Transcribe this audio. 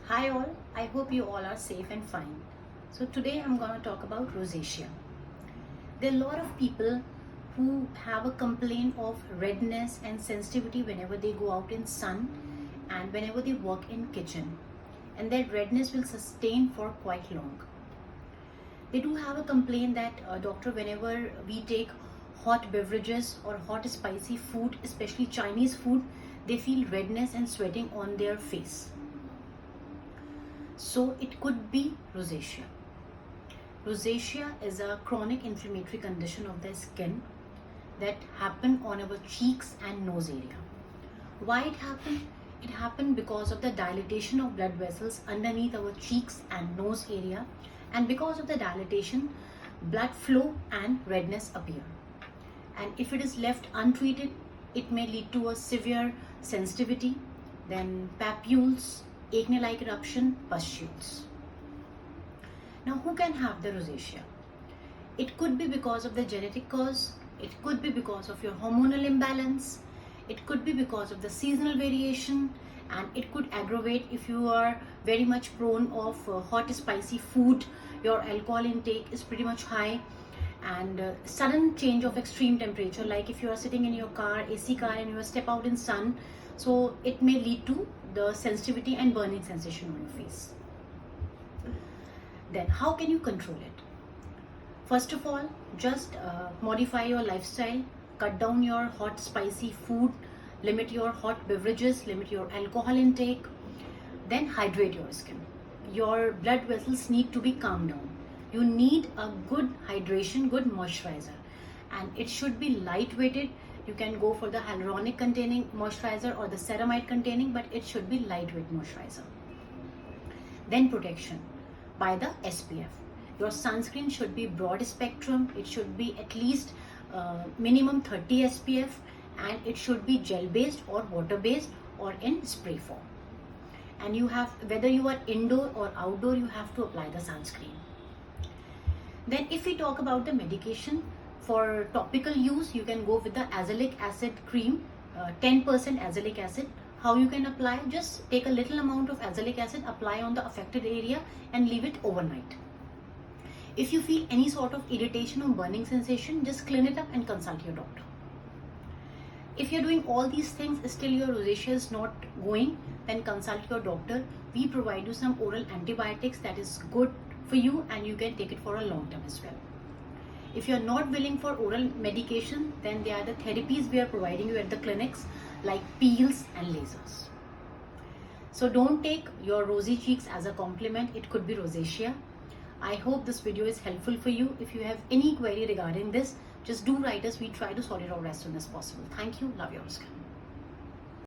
Hi all, I hope you all are safe and fine. So today I'm going to talk about rosacea. There are a lot of people who have a complaint of redness and sensitivity whenever they go out in sun and whenever they work in kitchen, and that redness will sustain for quite long. They do have a complaint that doctor, whenever we take hot beverages or hot spicy food, especially Chinese food, they feel redness and sweating on their face. So it could be rosacea. Rosacea is a chronic inflammatory condition of the skin that happen on our cheeks and nose area. Why it happened? It happened because of the dilatation of blood vessels underneath our cheeks and nose area, and because of the dilatation, blood flow and redness appear. And if it is left untreated, it may lead to a severe sensitivity, then papules, acne-like eruption, pustules. Now, who can have the rosacea? It could be because of the genetic cause, it could be because of your hormonal imbalance, it could be because of the seasonal variation, and it could aggravate if you are very much prone of hot spicy food, your alcohol intake is pretty much high, and sudden change of extreme temperature, like if you are sitting in your car, AC car, and you step out in sun, so it may lead to the sensitivity and burning sensation on your face. Then how can you control it? First of all, just modify your lifestyle, cut down your hot spicy food, limit your hot beverages, limit your alcohol intake, then hydrate your skin. Your blood vessels need to be calmed down. You need a good hydration, good moisturizer, and it should be lightweighted. You can go for the hyaluronic containing moisturizer or the ceramide containing, but it should be lightweight moisturizer. Then protection by the SPF. Your sunscreen should be broad spectrum. It should be at least minimum 30 SPF, and it should be gel based or water based or in spray form. And you have, whether you are indoor or outdoor, you have to apply the sunscreen. Then if we talk about the medication, for topical use, you can go with the azelaic acid cream, 10% azelaic acid. How you can apply? Just take a little amount of azelaic acid, apply on the affected area and leave it overnight. If you feel any sort of irritation or burning sensation, just clean it up and consult your doctor. If you're doing all these things, still your rosacea is not going, then consult your doctor. We provide you some oral antibiotics that is good for you, and you can take it for a long term as well. If you're not willing for oral medication, then there are the therapies we are providing you at the clinics, like peels and lasers. So don't take your rosy cheeks as a compliment. It could be rosacea. I hope this video is helpful for you. If you have any query regarding this, just do write us. We try to sort it out as soon as possible. Thank you. Love your skin.